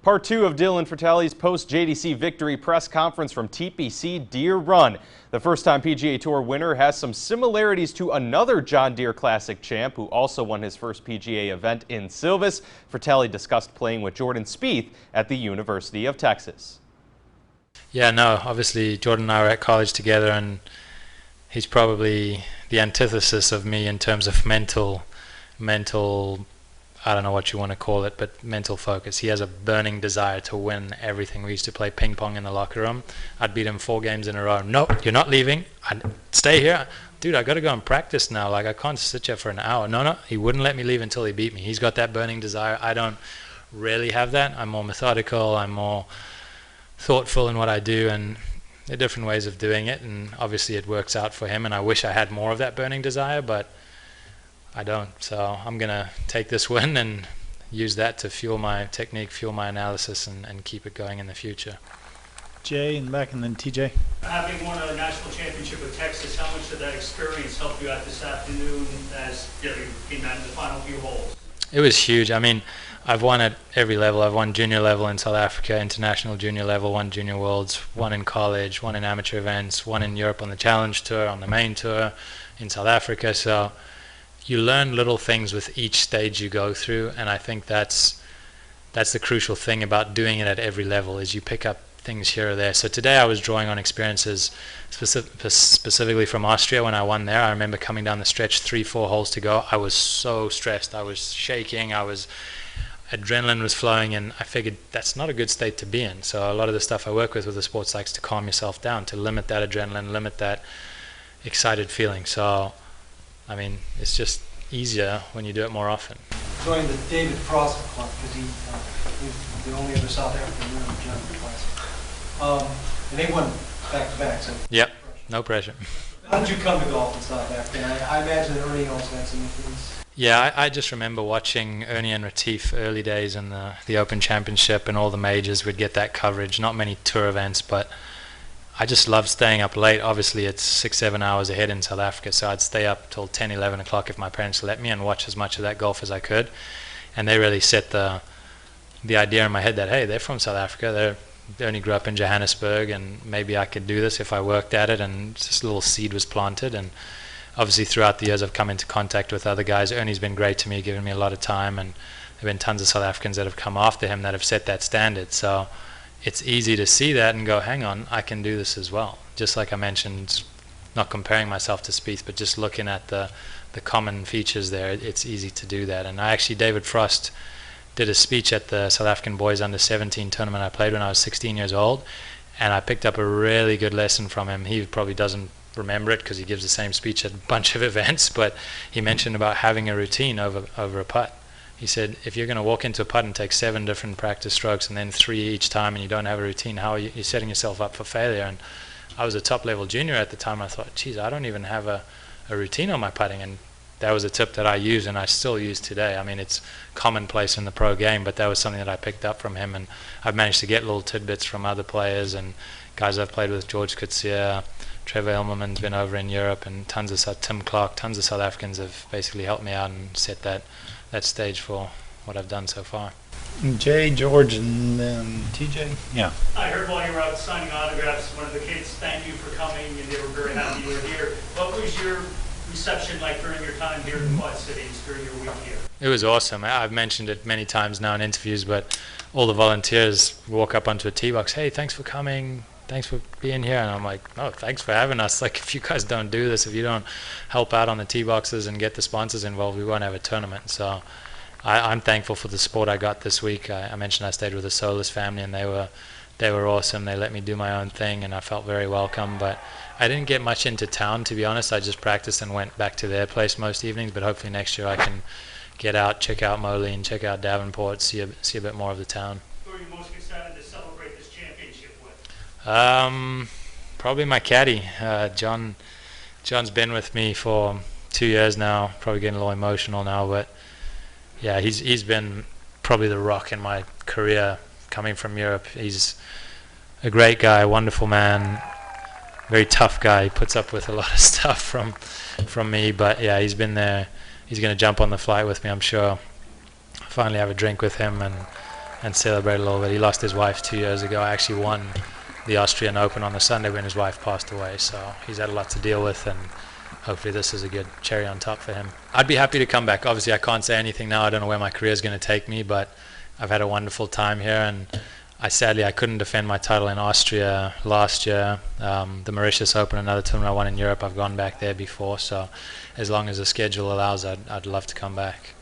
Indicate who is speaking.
Speaker 1: Part 2 of Dylan Frittelli's post-JDC victory press conference from TPC Deere Run. The first-time PGA Tour winner has some similarities to another John Deere Classic champ who also won his first PGA event in Silvis. Frittelli discussed playing with Jordan Spieth at the University of Texas.
Speaker 2: Yeah, no, obviously Jordan and I were at college together, and he's probably the antithesis of me in terms of mental, I don't know what you want to call it, but mental focus. He has a burning desire to win everything. We used to play ping pong in the locker room. I'd beat him 4 games in a row. No, you're not leaving. I'd stay here. Dude, I got to go and practice now. Like, I can't sit here for an hour. No, he wouldn't let me leave until he beat me. He's got that burning desire. I don't really have that. I'm more methodical. I'm more thoughtful in what I do, and there are different ways of doing it, and obviously it works out for him, and I wish I had more of that burning desire, but I don't. So I'm going to take this win and use that to fuel my technique, fuel my analysis, and keep it going in the future.
Speaker 3: Jay in the back, and then TJ.
Speaker 4: Having won a national championship with Texas, how much did that experience help you out this afternoon as you came out in the final few holes?
Speaker 2: It was huge. I mean, I've won at every level. I've won junior level in South Africa, international junior level, won junior worlds, won in college, won in amateur events, won in Europe on the challenge tour, on the main tour, in South Africa. So you learn little things with each stage you go through, and I think that's the crucial thing about doing it at every level, is you pick up things here or there. So today I was drawing on experiences specifically from Austria when I won there. I remember coming down the stretch, 3-4 holes to go. I was so stressed. I was shaking. Adrenaline was flowing, and I figured that's not a good state to be in. So a lot of the stuff I work with the sports psychs to calm yourself down, to limit that adrenaline, limit that excited feeling. So, I mean, it's just easier when you do it more often.
Speaker 5: Joined the David Frost Club because he's the only other South African winner of the John Deere Classic. And they won back-to-back, so...
Speaker 2: Yep, no pressure.
Speaker 5: How did you come to golf in South Africa? I imagine that Ernie also had some influence.
Speaker 2: Yeah, I just remember watching Ernie and Retief early days in the Open Championship and all the majors. We'd get that coverage, not many tour events, but I just loved staying up late. Obviously, it's 6-7 hours ahead in South Africa, so I'd stay up till 10-11 o'clock if my parents let me and watch as much of that golf as I could. And they really set the idea in my head that, hey, they're from South Africa. They only grew up in Johannesburg, and maybe I could do this if I worked at it, and this little seed was planted. And obviously throughout the years I've come into contact with other guys. Ernie's been great to me, given me a lot of time, and there have been tons of South Africans that have come after him that have set that standard. So it's easy to see that and go, hang on, I can do this as well. Just like I mentioned, not comparing myself to Spieth, but just looking at the common features there, it's easy to do that. And David Frost did a speech at the South African Boys Under 17 tournament I played when I was 16 years old, and I picked up a really good lesson from him. He probably doesn't remember it because he gives the same speech at a bunch of events, but he mentioned about having a routine over a putt. He said, if you're going to walk into a putt and take 7 different practice strokes and then 3 each time, and you don't have a routine, how are you're setting yourself up for failure? And I was a top level junior at the time. I thought, geez, I don't even have a routine on my putting. And that was a tip that I use, and I still use today. I mean, it's commonplace in the pro game, but that was something that I picked up from him, and I've managed to get little tidbits from other players and guys I've played with. George Coetzee, Trevor Elmerman's been over in Europe, and Tim Clark, tons of South Africans have basically helped me out and set that stage for what I've done so far.
Speaker 3: Jay, George, and then TJ. Yeah.
Speaker 4: I heard while you were out signing autographs, one of the kids thanked you for coming, and they were very happy you were here. What was your reception like during your time here in Quad Cities, during your week here?
Speaker 2: It was awesome. I've mentioned it many times now in interviews, but all the volunteers walk up onto a tee box, hey, thanks for coming, thanks for being here. And I'm like, no, thanks for having us. Like, if you guys don't do this, if you don't help out on the tee boxes and get the sponsors involved, we won't have a tournament. So I'm thankful for the support I got this week. I mentioned I stayed with the Solis family, and they were awesome. They let me do my own thing, and I felt very welcome. But I didn't get much into town, to be honest. I just practiced and went back to their place most evenings, but hopefully next year I can get out, check out Moline, check out Davenport, see a bit more of the town.
Speaker 4: Who are you most excited to celebrate this championship with?
Speaker 2: Probably my caddy, John. John's been with me for 2 years now, probably getting a little emotional now, but yeah, he's been probably the rock in my career coming from Europe. He's a great guy, wonderful man, very tough guy. He puts up with a lot of stuff from me, but yeah, he's been there. He's going to jump on the flight with me, I'm sure. Finally have a drink with him and and celebrate a little bit. He lost his wife 2 years ago. I actually won the Austrian Open on the Sunday when his wife passed away, so he's had a lot to deal with, and hopefully this is a good cherry on top for him. I'd be happy to come back. Obviously I can't say anything now. I don't know where my career is going to take me, but I've had a wonderful time here, and sadly I couldn't defend my title in Austria last year. The Mauritius Open, another tournament I won in Europe, I've gone back there before, so as long as the schedule allows, I'd love to come back.